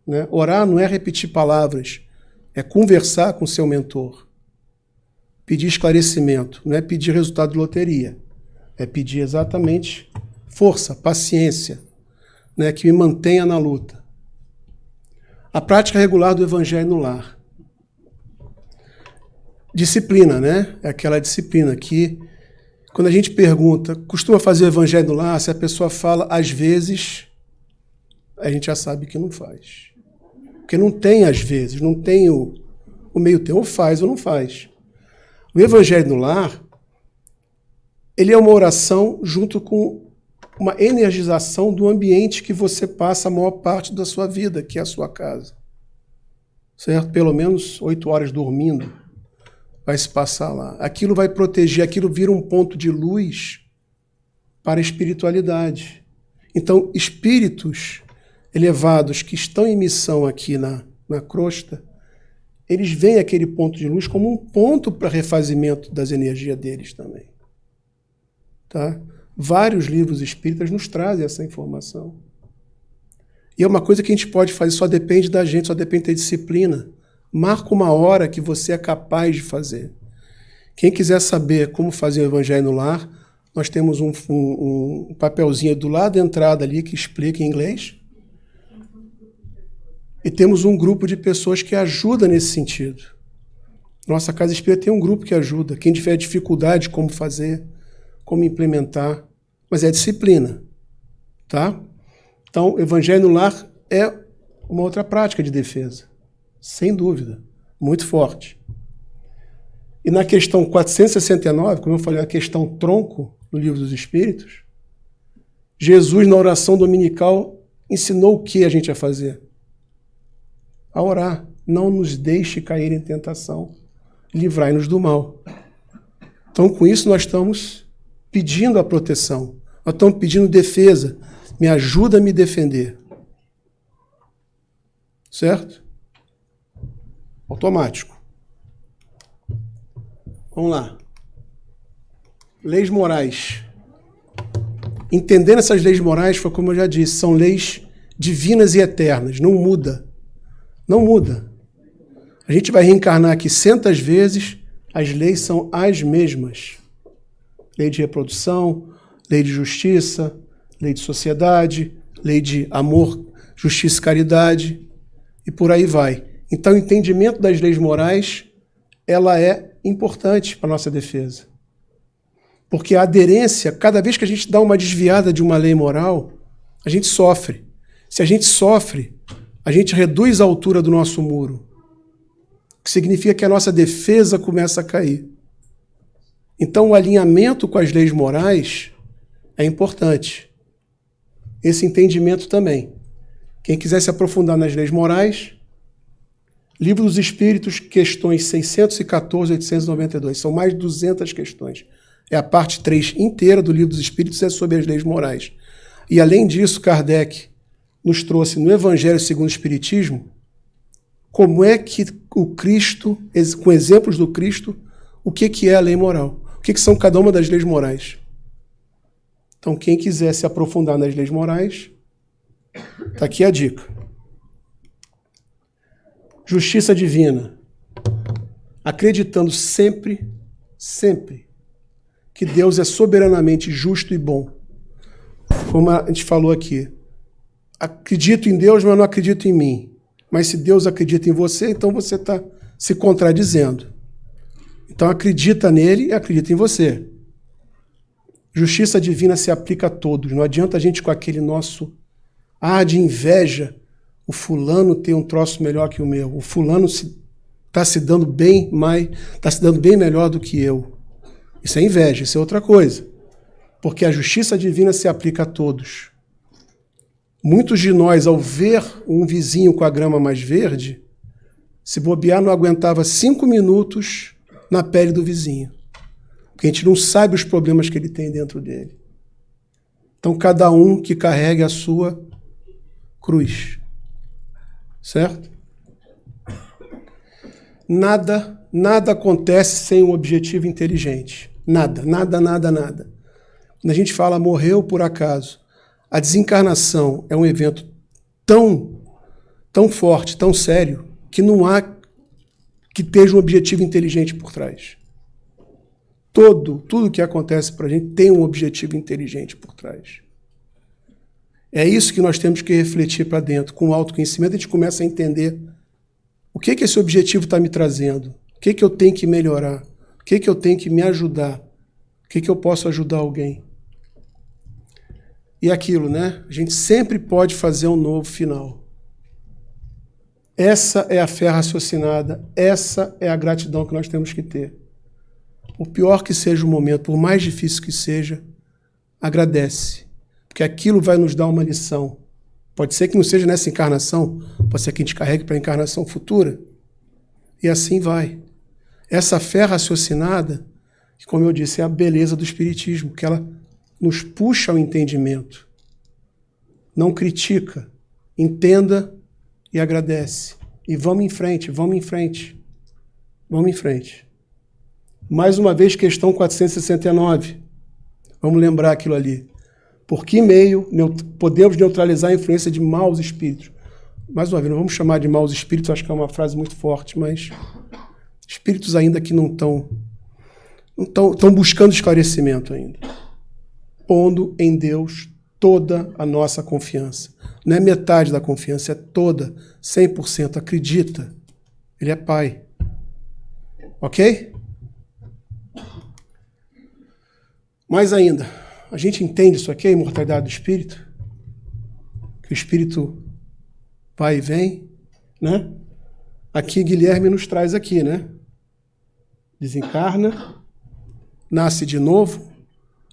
Né? Orar não é repetir palavras, é conversar com o seu mentor. Pedir esclarecimento, não é pedir resultado de loteria. É pedir exatamente força, paciência, né, que me mantenha na luta. A prática regular do Evangelho no lar. Disciplina, né? É aquela disciplina que, quando a gente pergunta, costuma fazer o Evangelho no lar, se a pessoa fala, às vezes, a gente já sabe que não faz. Porque não tem às vezes, não tem o meio termo, ou faz ou não faz. O Evangelho no Lar, ele é uma oração junto com uma energização do ambiente que você passa a maior parte da sua vida, que é a sua casa. Certo? Pelo menos 8 horas dormindo vai se passar lá. Aquilo vai proteger, aquilo vira um ponto de luz para a espiritualidade. Então, espíritos elevados que estão em missão aqui na crosta, eles veem aquele ponto de luz como um ponto para refazimento das energias deles também. Tá? Vários livros espíritas nos trazem essa informação. E é uma coisa que a gente pode fazer, só depende da gente, só depende da disciplina. Marca uma hora que você é capaz de fazer. Quem quiser saber como fazer o Evangelho no Lar, nós temos um papelzinho do lado da entrada ali que explica em inglês. E temos um grupo de pessoas que ajuda nesse sentido. Nossa Casa Espírita tem um grupo que ajuda. Quem tiver dificuldade, como fazer, como implementar. Mas é disciplina. Tá? Então, o Evangelho no Lar é uma outra prática de defesa. Sem dúvida. Muito forte. E na questão 469, como eu falei, a questão tronco no Livro dos Espíritos, Jesus, na oração dominical, ensinou o que a gente a fazer? A orar. Não nos deixe cair em tentação. Livrai-nos do mal. Então, com isso, nós estamos pedindo a proteção. Nós estamos pedindo defesa. Me ajuda a me defender. Certo? Automático. Vamos lá. Leis morais. Entendendo essas leis morais, foi como eu já disse, são leis divinas e eternas. Não muda. Não muda. A gente vai reencarnar aqui centas vezes, as leis são as mesmas. Lei de reprodução, lei de justiça, lei de sociedade, lei de amor, justiça e caridade, e por aí vai. Então, o entendimento das leis morais, ela é importante para a nossa defesa. Porque a aderência, cada vez que a gente dá uma desviada de uma lei moral, a gente sofre. Se a gente sofre, a gente reduz a altura do nosso muro, o que significa que a nossa defesa começa a cair. Então, o alinhamento com as leis morais é importante. Esse entendimento também. Quem quiser se aprofundar nas leis morais, Livro dos Espíritos, questões 614 e 892. São mais de 200 questões. É a parte 3 inteira do Livro dos Espíritos, é sobre as leis morais. E, além disso, Kardec nos trouxe no Evangelho segundo o Espiritismo como é que o Cristo, com exemplos do Cristo, o que é a lei moral. O que são cada uma das leis morais. Então, quem quiser se aprofundar nas leis morais, está aqui a dica. Justiça divina. Acreditando sempre, sempre, que Deus é soberanamente justo e bom. Como a gente falou aqui. Acredito em Deus, mas não acredito em mim. Mas se Deus acredita em você, então você está se contradizendo. Então acredita nele e acredita em você. Justiça divina se aplica a todos. Não adianta a gente com aquele nosso ar de inveja, o fulano tem um troço melhor que o meu. O fulano está se dando bem melhor do que eu. Isso é inveja, isso é outra coisa. Porque a justiça divina se aplica a todos. Muitos de nós, ao ver um vizinho com a grama mais verde, se bobear, não aguentava 5 minutos na pele do vizinho. Porque a gente não sabe os problemas que ele tem dentro dele. Então, cada um que carregue a sua cruz. Certo? Nada acontece sem um objetivo inteligente. Nada. Quando a gente fala morreu por acaso, a desencarnação é um evento tão forte, tão sério, que não há que esteja um objetivo inteligente por trás. Tudo que acontece para a gente tem um objetivo inteligente por trás. É isso que nós temos que refletir para dentro. Com o autoconhecimento, a gente começa a entender o que esse objetivo está me trazendo, o que eu tenho que melhorar, o que eu tenho que me ajudar, o que eu posso ajudar alguém. E aquilo, né? A gente sempre pode fazer um novo final. Essa é a fé raciocinada, essa é a gratidão que nós temos que ter. por pior que seja o momento, por mais difícil que seja, agradece, porque aquilo vai nos dar uma lição. Pode ser que não seja nessa encarnação, pode ser que a gente carregue para a encarnação futura. E assim vai. Essa fé raciocinada, que, como eu disse, é a beleza do Espiritismo, que ela nos puxa ao entendimento. Não critica, entenda e agradece. E vamos em frente, vamos em frente. Vamos em frente. Mais uma vez, questão 469. Vamos lembrar aquilo ali. Por que meio podemos neutralizar a influência de maus espíritos? Mais uma vez, não vamos chamar de maus espíritos, acho que é uma frase muito forte, mas espíritos ainda que não estão buscando esclarecimento ainda. Pondo em Deus toda a nossa confiança. Não é metade da confiança, é toda, 100%. Acredita. Ele é Pai. Ok? Mais ainda, a gente entende isso aqui, a imortalidade do espírito? Que o espírito vai e vem, né? Aqui Guilherme nos traz aqui, né? Desencarna, nasce de novo,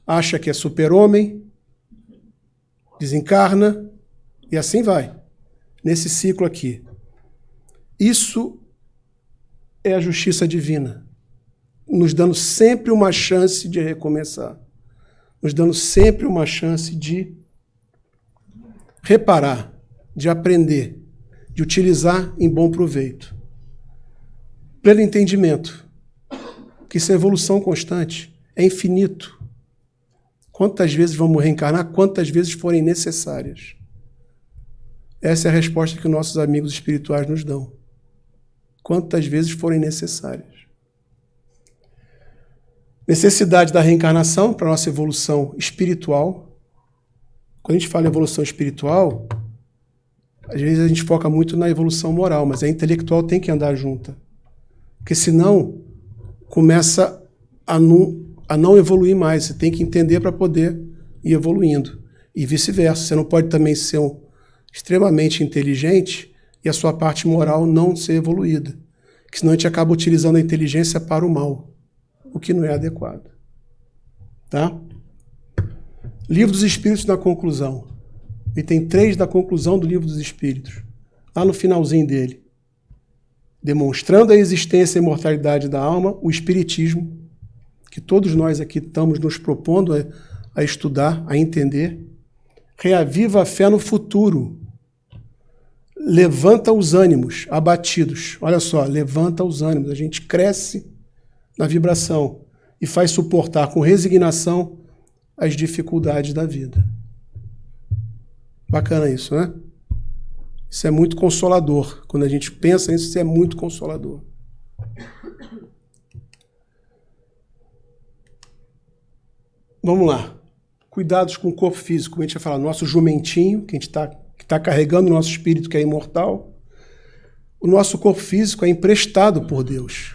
acha que é super-homem, desencarna e assim vai. Nesse ciclo aqui. Isso é a justiça divina, nos dando sempre uma chance de recomeçar, nos dando sempre uma chance de reparar, de aprender, de utilizar em bom proveito. Pleno entendimento, que isso é evolução constante, é infinito. Quantas vezes vamos reencarnar? Quantas vezes forem necessárias? Essa é a resposta que nossos amigos espirituais nos dão. Quantas vezes forem necessárias. Necessidade da reencarnação para a nossa evolução espiritual. Quando a gente fala em evolução espiritual, às vezes a gente foca muito na evolução moral, mas a intelectual tem que andar junta. Porque senão começa a não evoluir mais. Você tem que entender para poder ir evoluindo. E vice-versa. Você não pode também ser extremamente inteligente e a sua parte moral não ser evoluída. Porque senão a gente acaba utilizando a inteligência para o mal, o que não é adequado. Tá? Livro dos Espíritos na conclusão. Item 3 da conclusão do Livro dos Espíritos. Lá no finalzinho dele. Demonstrando a existência e a imortalidade da alma, o Espiritismo, que todos nós aqui estamos nos propondo a estudar, a entender, reaviva a fé no futuro. Levanta os ânimos abatidos. Olha só, levanta os ânimos. A gente cresce na vibração e faz suportar com resignação as dificuldades da vida. Bacana isso, né? Isso é muito consolador. Quando a gente pensa nisso, isso é muito consolador. Vamos lá. Cuidados com o corpo físico. Como a gente vai falar, nosso jumentinho, que a gente está carregando o nosso espírito, que é imortal. O nosso corpo físico é emprestado por Deus.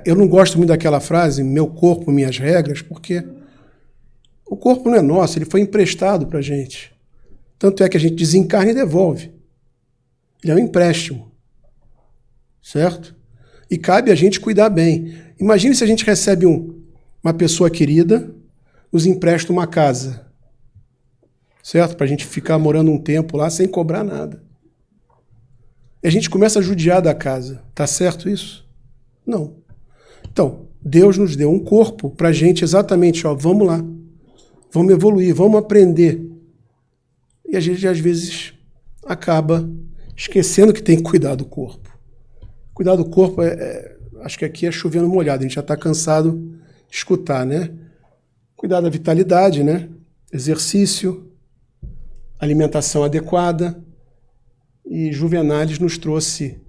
Eu não gosto muito daquela frase, meu corpo, minhas regras, porque o corpo não é nosso, ele foi emprestado para a gente. Tanto é que a gente desencarna e devolve. Ele é um empréstimo. Certo? E cabe a gente cuidar bem. Imagine se a gente recebe uma pessoa querida, nos empresta uma casa. Certo? Para a gente ficar morando um tempo lá sem cobrar nada. E a gente começa a judiar da casa. Tá certo isso? Não. Então, Deus nos deu um corpo para a gente exatamente, vamos lá. Vamos evoluir, vamos aprender. E a gente, às vezes, acaba esquecendo que tem que cuidar do corpo. Cuidar do corpo, acho que aqui é chovendo molhado, a gente já está cansado de escutar, né? Cuidar da vitalidade, né? Exercício, alimentação adequada. E Juvenalis nos trouxe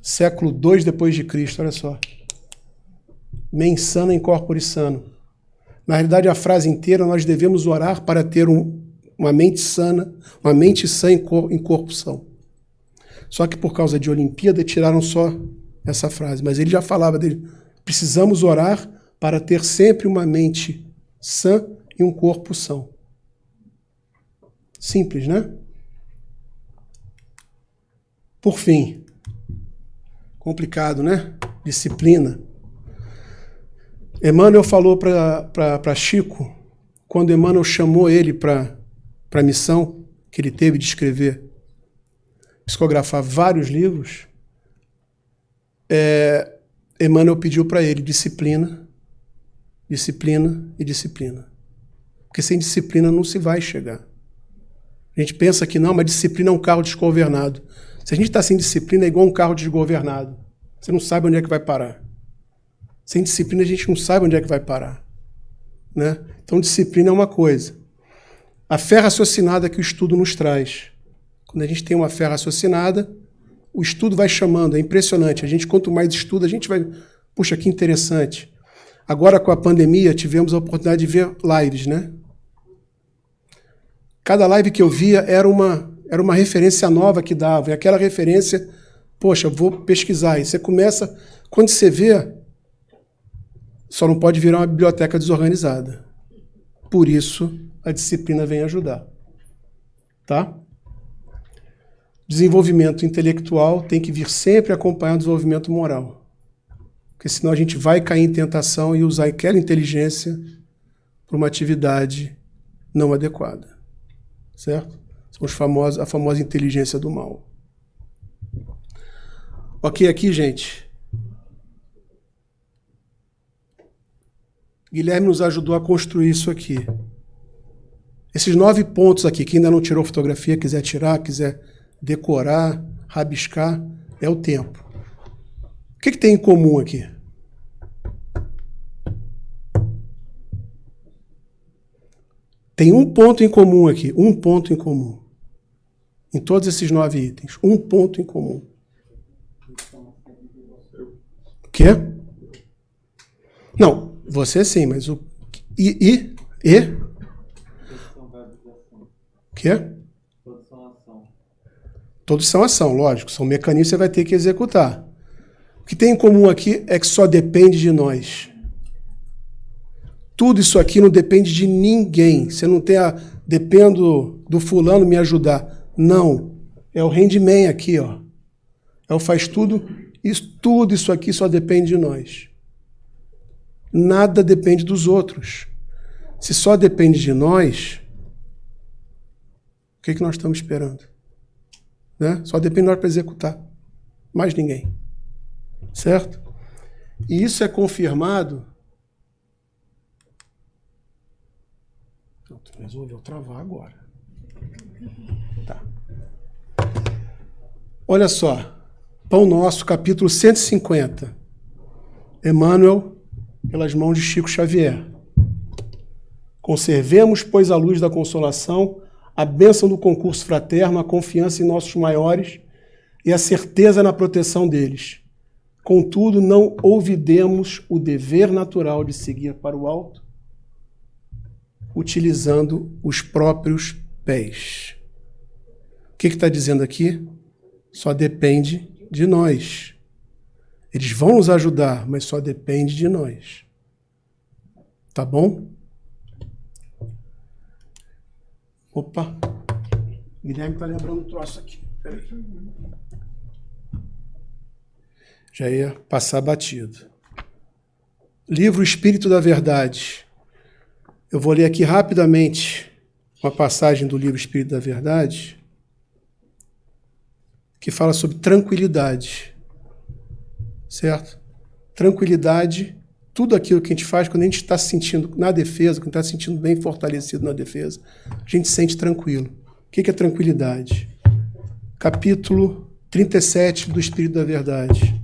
século II depois de Cristo, olha só. Mens sana in corpore sano. Na realidade, a frase inteira, nós devemos orar para ter uma mente sana, uma mente sã em corpo são. Só que por causa de Olimpíada, tiraram só essa frase. Mas ele já falava dele. Precisamos orar para ter sempre uma mente sã e um corpo são. Simples, né? Por fim, complicado, né? Disciplina. Emmanuel falou para Chico, quando Emmanuel chamou ele para a missão que ele teve de escrever, psicografar vários livros, Emmanuel pediu para ele disciplina, disciplina e disciplina. Porque sem disciplina não se vai chegar. A gente pensa que não, mas disciplina é um carro desgovernado. Se a gente está sem disciplina, é igual um carro desgovernado. Você não sabe onde é que vai parar. Sem disciplina, a gente não sabe onde é que vai parar. Né? Então, disciplina é uma coisa. A fé raciocinada que o estudo nos traz. Quando a gente tem uma fé raciocinada, o estudo vai chamando, é impressionante. A gente, quanto mais estuda, a gente vai... Puxa, que interessante. Agora, com a pandemia, tivemos a oportunidade de ver lives, né? Cada live que eu via era uma referência nova que dava. E aquela referência, poxa, eu vou pesquisar. E você começa... Quando você vê, só não pode virar uma biblioteca desorganizada. Por isso, a disciplina vem ajudar. Tá? Desenvolvimento intelectual tem que vir sempre acompanhado do desenvolvimento moral. Porque senão a gente vai cair em tentação e usar aquela inteligência para uma atividade não adequada. Certo? São a famosa inteligência do mal. Ok, aqui, gente. Guilherme nos ajudou a construir isso aqui. Esses 9 pontos aqui, quem ainda não tirou fotografia, quiser tirar, quiser decorar, rabiscar, é o tempo. O que tem em comum aqui? Tem um ponto em comum aqui, um ponto em comum. Em todos esses 9 itens, um ponto em comum. O quê? Não, você sim, mas o... E? O quê? Todos são ação, lógico. São mecanismos que você vai ter que executar. O que tem em comum aqui é que só depende de nós. Tudo isso aqui não depende de ninguém. Você não tem dependo do fulano me ajudar. Não. É o handyman aqui, ó. É o faz tudo. Tudo isso aqui só depende de nós. Nada depende dos outros. Se só depende de nós, o que nós estamos esperando? Né? Só depende de nós para executar. Mais ninguém. Certo? E isso é confirmado... Resolveu travar agora. Tá. Olha só. Pão Nosso, capítulo 150. Emmanuel, pelas mãos de Chico Xavier. Conservemos, pois, a luz da consolação, a bênção do concurso fraterno, a confiança em nossos maiores e a certeza na proteção deles. Contudo, não olvidemos o dever natural de seguir para o alto, utilizando os próprios pés. O que está dizendo aqui? Só depende de nós. Eles vão nos ajudar, mas só depende de nós. Tá bom? Opa! Guilherme está lembrando um troço aqui. Peraí. Já ia passar batido. Livro Espírito da Verdade. Eu vou ler aqui rapidamente uma passagem do livro Espírito da Verdade que fala sobre tranquilidade. Certo? Tranquilidade, tudo aquilo que a gente faz quando a gente está se sentindo na defesa, quando está se sentindo bem fortalecido na defesa, a gente se sente tranquilo. O que é tranquilidade? Capítulo 37 do Espírito da Verdade.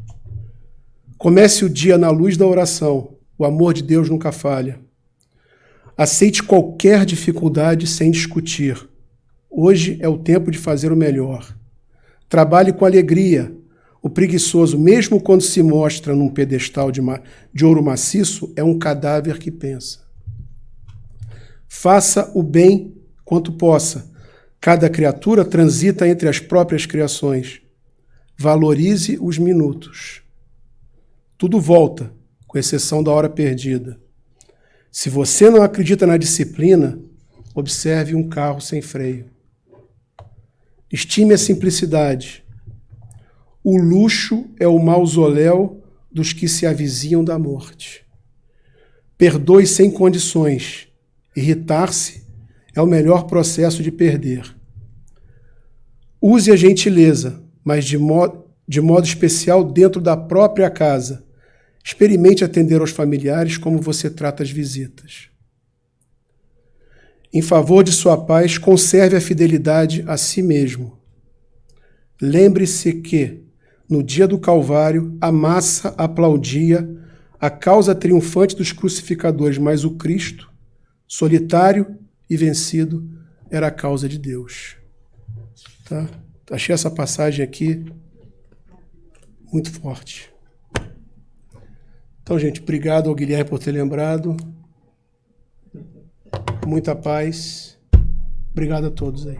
Comece o dia na luz da oração. O amor de Deus nunca falha. Aceite qualquer dificuldade sem discutir. Hoje é o tempo de fazer o melhor. Trabalhe com alegria. O preguiçoso, mesmo quando se mostra num pedestal de ouro maciço, é um cadáver que pensa. Faça o bem quanto possa. Cada criatura transita entre as próprias criações. Valorize os minutos. Tudo volta, com exceção da hora perdida. Se você não acredita na disciplina, observe um carro sem freio. Estime a simplicidade. O luxo é o mausoléu dos que se avizinham da morte. Perdoe sem condições. Irritar-se é o melhor processo de perder. Use a gentileza, mas de modo especial dentro da própria casa. Experimente atender aos familiares como você trata as visitas. Em favor de sua paz, conserve a fidelidade a si mesmo. Lembre-se que, no dia do Calvário, a massa aplaudia a causa triunfante dos crucificadores, mas o Cristo, solitário e vencido, era a causa de Deus. Tá? Achei essa passagem aqui muito forte. Então, gente, obrigado ao Guilherme por ter lembrado. Muita paz. Obrigado a todos aí.